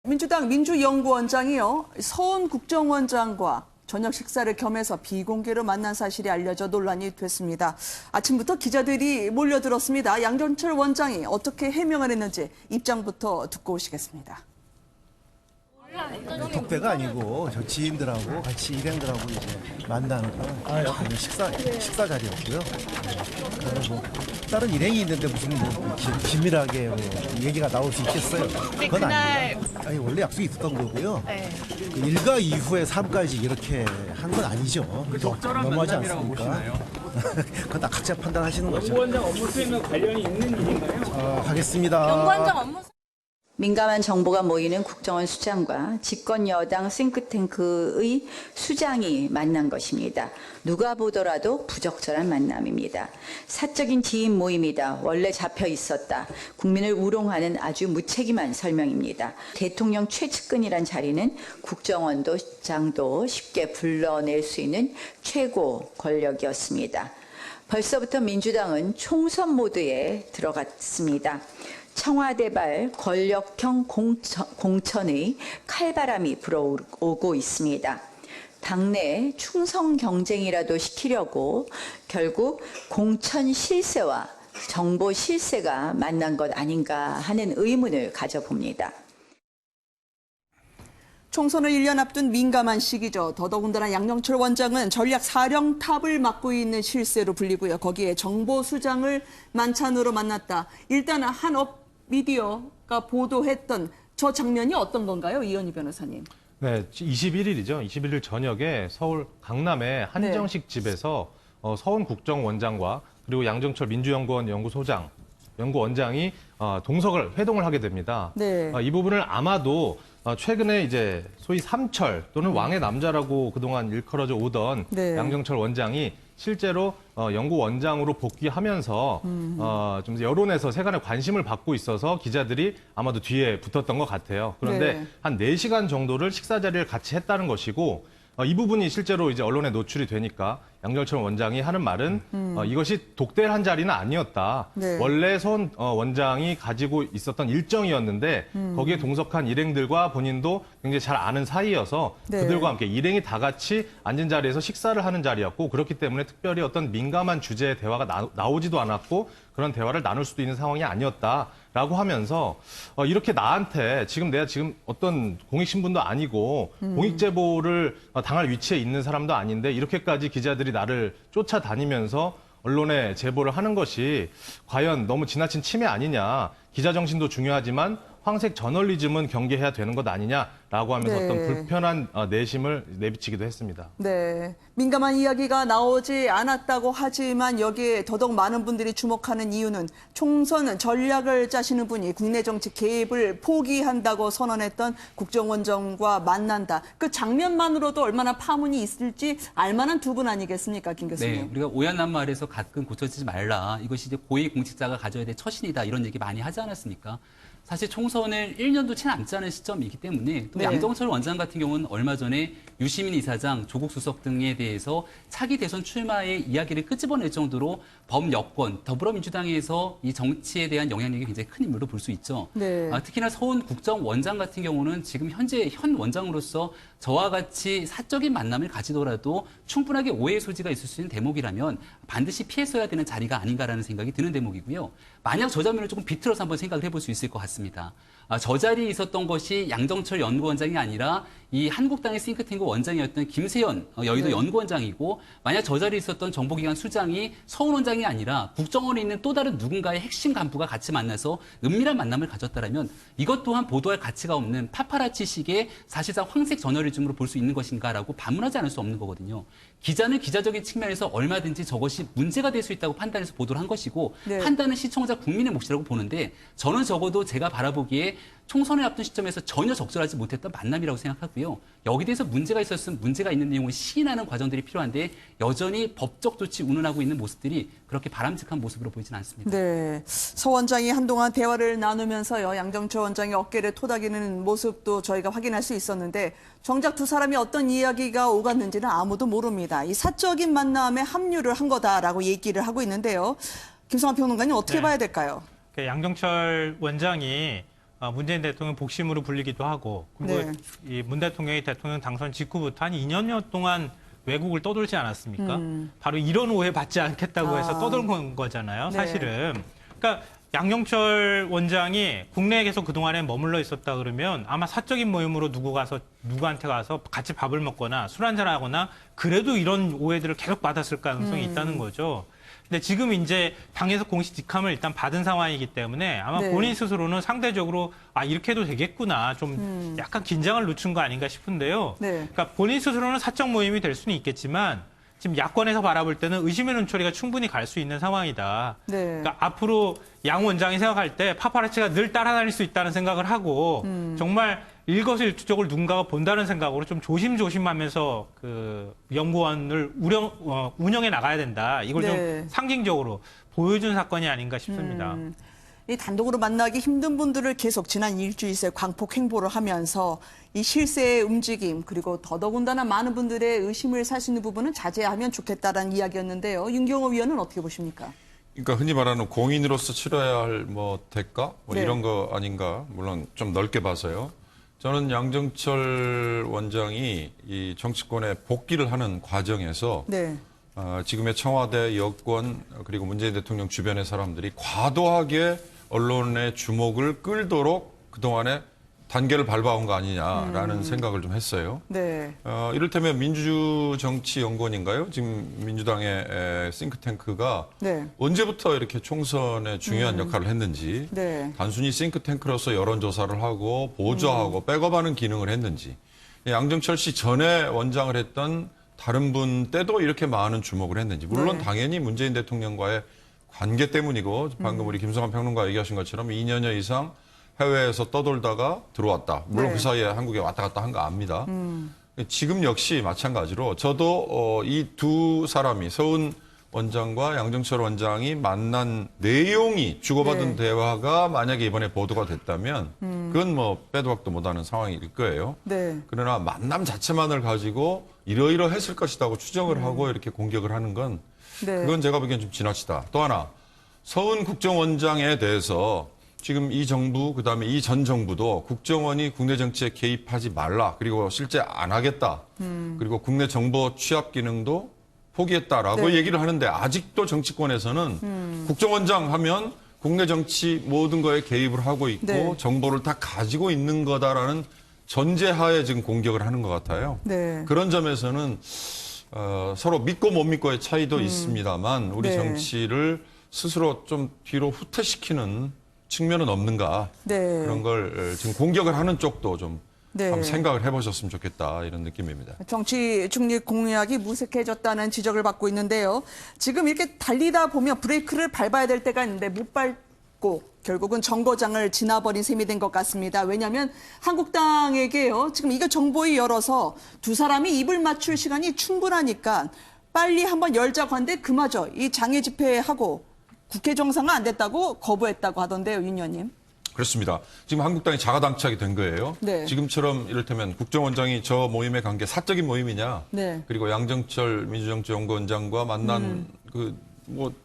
민주당 민주연구원장이요, 서훈 국정원장과 저녁 식사를 겸해서 비공개로 만난 사실이 알려져 논란이 됐습니다. 아침부터 기자들이 몰려들었습니다. 양정철 원장이 어떻게 해명을 했는지 입장부터 듣고 오시겠습니다. 독대가 아니고 저 지인들하고 같이 일행들하고 이제 만나는 그런 식사 자리였고요. 그리고 다른 일행이 있는데 무슨 긴밀하게 얘기가 나올 수 있겠어요? 그건 아닙니다. 아니 원래 약속이 있었던 거고요. 그 일과 이후의 삶까지 이렇게 한 건 아니죠. 너무하지 않습니까? 그건 다 각자 판단하시는 거죠. 연구원장 업무 수행과 관련이 있는 일인가요? 하겠습니다. 연구원장 업무 민감한 정보가 모이는 국정원 수장과 집권 여당 싱크탱크의 수장이 만난 것입니다. 누가 보더라도 부적절한 만남입니다. 사적인 지인 모임이다. 원래 잡혀 있었다. 국민을 우롱하는 아주 무책임한 설명입니다. 대통령 최측근이란 자리는 국정원도 장도 쉽게 불러낼 수 있는 최고 권력이었습니다. 벌써부터 민주당은 총선 모드에 들어갔습니다. 청와대발 권력형 공천의 칼바람이 불어오고 있습니다. 당내 충성 경쟁이라도 시키려고 결국 공천 실세와 정보 실세가 만난 것 아닌가 하는 의문을 가져봅니다. 총선을 1년 앞둔 민감한 시기죠. 더더군다나 양정철 원장은 전략 사령탑을 맡고 있는 실세로 불리고요. 거기에 정보수장을 만찬으로 만났다. 일단 한업 미디어가 보도했던 저 장면이 어떤 건가요? 이현희 변호사님. 네, 21일이죠. 21일 저녁에 서울 강남의 한정식 집에서 서훈 국정원장과 그리고 양정철 민주연구원 연구원장이 회동을 하게 됩니다. 네. 이 부분을 아마도 최근에 이제 소위 삼철 또는 왕의 남자라고 그동안 일컬어져 오던 양정철 원장이 실제로 연구원장으로 복귀하면서 좀 여론에서 세간의 관심을 받고 있어서 기자들이 아마도 뒤에 붙었던 것 같아요. 그런데 한 4시간 정도를 식사 자리를 같이 했다는 것이고 이 부분이 실제로 이제 언론에 노출이 되니까 양정철 원장이 하는 말은 이것이 독대를 한 자리는 아니었다. 원래 서훈 원장이 가지고 있었던 일정이었는데 거기에 동석한 일행들과 본인도 굉장히 잘 아는 사이여서 그들과 함께 일행이 다 같이 앉은 자리에서 식사를 하는 자리였고 그렇기 때문에 특별히 어떤 민감한 주제의 대화가 나오지도 않았고 그런 대화를 나눌 수도 있는 상황이 아니었다라고 하면서 이렇게 나한테 내가 지금 어떤 공익신분도 아니고 공익제보를 당할 위치에 있는 사람도 아닌데 이렇게까지 기자들이 나를 쫓아다니면서 언론에 제보를 하는 것이 과연 너무 지나친 침해 아니냐. 기자 정신도 중요하지만 황색 저널리즘은 경계해야 되는 것 아니냐라고 하면서 어떤 불편한 내심을 내비치기도 했습니다. 네, 민감한 이야기가 나오지 않았다고 하지만 여기에 더더욱 많은 분들이 주목하는 이유는 총선 전략을 짜시는 분이 국내 정치 개입을 포기한다고 선언했던 국정원장과 만난다. 그 장면만으로도 얼마나 파문이 있을지 알만한 두 분 아니겠습니까, 김 교수님? 네, 우리가 오얏난 말에서 가끔 고쳐지지 말라. 이것이 이제 고위공직자가 가져야 될 처신이다. 이런 얘기 많이 하지 않았습니까? 사실 총선을 1년도 채 남지 않은 시점이기 때문에 또 양정철 원장 같은 경우는 얼마 전에 유시민 이사장, 조국 수석 등에 대해서 차기 대선 출마의 이야기를 끄집어낼 정도로 범여권, 더불어민주당에서 이 정치에 대한 영향력이 굉장히 큰 인물로 볼 수 있죠. 특히나 서훈 국정원장 같은 경우는 지금 현재 현 원장으로서 저와 같이 사적인 만남을 가지더라도 충분하게 오해의 소지가 있을 수 있는 대목이라면 반드시 피했어야 되는 자리가 아닌가라는 생각이 드는 대목이고요. 만약 저 장면을 조금 비틀어서 한번 생각을 해볼 수 있을 것 같습니다. 저 자리에 있었던 것이 양정철 연구원장이 아니라 이 한국당의 싱크탱크 원장이었던 김세연 여의도 연구원장이고 만약 저 자리에 있었던 정보기관 수장이 서훈 원장이 아니라 국정원에 있는 또 다른 누군가의 핵심 간부가 같이 만나서 은밀한 만남을 가졌다면 이것 또한 보도할 가치가 없는 파파라치식의 사실상 황색 저널리즘으로 볼 수 있는 것인가라고 반문하지 않을 수 없는 거거든요. 기자는 기자적인 측면에서 얼마든지 저것이 문제가 될 수 있다고 판단해서 보도를 한 것이고 판단은 시청자 국민의 몫이라고 보는데 저는 적어도 제가 바라보기에 총선을 앞둔 시점에서 전혀 적절하지 못했던 만남이라고 생각하고요. 여기 대해서 문제가 있었으면 문제가 있는 내용을 시인하는 과정들이 필요한데 여전히 법적 조치 운운하고 있는 모습들이 그렇게 바람직한 모습으로 보이지는 않습니다. 네, 서 원장이 한동안 대화를 나누면서요. 양정철 원장이 어깨를 토닥이는 모습도 저희가 확인할 수 있었는데 정작 두 사람이 어떤 이야기가 오갔는지는 아무도 모릅니다. 이 사적인 만남에 합류를 한 거다라고 얘기를 하고 있는데요. 김성환 평론가님 어떻게 봐야 될까요? 양정철 원장이 문재인 대통령 복심으로 불리기도 하고 그리고 네. 이 문 대통령이 대통령 당선 직후부터 한 2년여 동안 외국을 떠돌지 않았습니까? 바로 이런 오해 받지 않겠다고 해서 떠돌은 거잖아요, 네. 사실은. 그러니까 양정철 원장이 국내에 계속 그동안에 머물러 있었다 그러면 아마 사적인 모임으로 누구한테 가서 같이 밥을 먹거나 술 한잔 하거나 그래도 이런 오해들을 계속 받았을 가능성이 있다는 거죠. 근데 지금 이제 당에서 공식 직함을 일단 받은 상황이기 때문에 아마 네. 본인 스스로는 상대적으로 이렇게 해도 되겠구나 좀 약간 긴장을 늦춘 거 아닌가 싶은데요. 네. 그러니까 본인 스스로는 사적 모임이 될 수는 있겠지만 지금 야권에서 바라볼 때는 의심의 눈초리가 충분히 갈 수 있는 상황이다. 네. 그러니까 앞으로 양 원장이 생각할 때 파파라치가 늘 따라다닐 수 있다는 생각을 하고 정말 일거수일투족을 누군가가 본다는 생각으로 좀 조심조심하면서 그 연구원을 운영해 나가야 된다. 이걸 네. 좀 상징적으로 보여준 사건이 아닌가 싶습니다. 이 단독으로 만나기 힘든 분들을 계속 지난 일주일새 광폭 행보를 하면서 이 실세의 움직임 그리고 더더군다나 많은 분들의 의심을 살 수 있는 부분은 자제하면 좋겠다라는 이야기였는데요. 윤경호 위원은 어떻게 보십니까? 그러니까 흔히 말하는 공인으로서 치러야 할 뭐 대가 네. 이런 거 아닌가 물론 좀 넓게 봐서요. 저는 양정철 원장이 이 정치권에 복귀를 하는 과정에서 네. 지금의 청와대 여권 그리고 문재인 대통령 주변의 사람들이 과도하게 언론의 주목을 끌도록 그동안에 단계를 밟아온 거 아니냐라는 생각을 좀 했어요. 네. 이를테면 민주정치연구원인가요? 지금 민주당의 싱크탱크가 네. 언제부터 이렇게 총선에 중요한 역할을 했는지 네. 단순히 싱크탱크로서 여론조사를 하고 보조하고 백업하는 기능을 했는지 양정철 씨 전에 원장을 했던 다른 분 때도 이렇게 많은 주목을 했는지 물론 네. 당연히 문재인 대통령과의 관계 때문이고 방금 우리 김성환 평론가 얘기하신 것처럼 2년여 이상 해외에서 떠돌다가 들어왔다. 물론 네. 그 사이에 한국에 왔다 갔다 한 거 압니다. 지금 역시 마찬가지로 저도 이 두 사람이 서훈 원장과 양정철 원장이 만난 내용이 주고받은 네. 대화가 만약에 이번에 보도가 됐다면 그건 뭐 빼도 박도 못하는 상황일 거예요. 네. 그러나 만남 자체만을 가지고 이러이러했을 것이라고 추정을 하고 이렇게 공격을 하는 건 네. 그건 제가 보기엔 좀 지나치다. 또 하나 서훈 국정원장에 대해서 지금 이 정부 그다음에 이 전 정부도 국정원이 국내 정치에 개입하지 말라. 그리고 실제 안 하겠다. 그리고 국내 정보 취합 기능도 포기했다라고 네. 얘기를 하는데 아직도 정치권에서는 국정원장 하면 국내 정치 모든 거에 개입을 하고 있고 네. 정보를 다 가지고 있는 거다라는 전제하에 지금 공격을 하는 것 같아요. 네. 그런 점에서는 서로 믿고 못 믿고의 차이도 있습니다만 우리 네. 정치를 스스로 좀 뒤로 후퇴시키는 측면은 없는가 네. 그런 걸 지금 공격을 하는 쪽도 좀 네. 한번 생각을 해보셨으면 좋겠다 이런 느낌입니다. 정치 중립 공약이 무색해졌다는 지적을 받고 있는데요. 지금 이렇게 달리다 보면 브레이크를 밟아야 될 때가 있는데 못 밟고 결국은 정거장을 지나버린 셈이 된 것 같습니다. 왜냐하면 한국당에게요. 지금 이거 정보위 열어서 두 사람이 입을 맞출 시간이 충분하니까 빨리 한번 열자고 하는데 그마저 이 장애 집회하고 국회 정상은 안 됐다고 거부했다고 하던데요, 윤 의원님. 그렇습니다. 지금 한국당이 자가당착이 된 거예요. 네. 지금처럼 이를테면 국정원장이 저 모임에 간 게 사적인 모임이냐. 네. 그리고 양정철 민주정치연구원장과 만난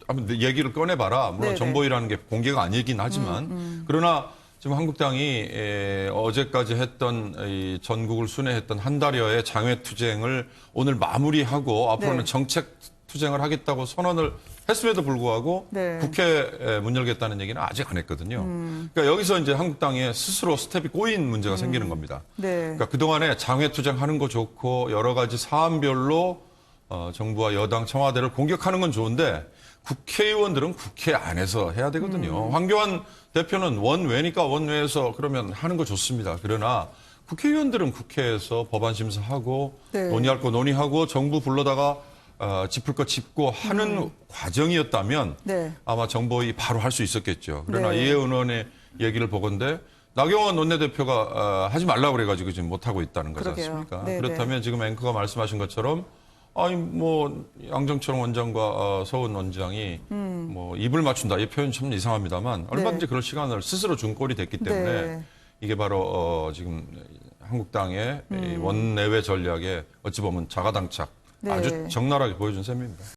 한번 얘기를 꺼내봐라. 물론 네네. 정보위라는 게 공개가 아니긴 하지만 그러나 지금 한국당이 어제까지 했던 이 전국을 순회했던 한 달여의 장외투쟁을 오늘 마무리하고 앞으로는 네. 정책 투쟁을 하겠다고 선언을 했음에도 불구하고 네. 국회에 문 열겠다는 얘기는 아직 안 했거든요. 그러니까 여기서 이제 한국당에 스스로 스텝이 꼬인 문제가 생기는 겁니다. 네. 그러니까 그동안에 장외투쟁하는 거 좋고 여러 가지 사안별로 정부와 여당 청와대를 공격하는 건 좋은데 국회의원들은 국회 안에서 해야 되거든요. 황교안 대표는 원외니까 원외에서 그러면 하는 거 좋습니다. 그러나 국회의원들은 국회에서 법안 심사하고 네. 논의할 거 논의하고 정부 불러다가 짚을 거 짚고 하는 과정이었다면 네. 아마 정보위 바로 할 수 있었겠죠. 그러나 네. 이해은 의원의 얘기를 보건대 나경원 원내대표가 하지 말라고 그래가지고 지금 못하고 있다는 거지 그러게요. 않습니까? 네, 그렇다면 지금 앵커가 말씀하신 것처럼 아니 뭐 양정철 원장과 서훈 원장이 뭐 입을 맞춘다 이 표현 참 이상합니다만 얼마든지 그럴 시간을 스스로 준 꼴이 됐기 때문에 네. 이게 바로 지금 한국당의 이 원내외 전략에 어찌 보면 자가당착 네. 아주 적나라하게 보여준 셈입니다.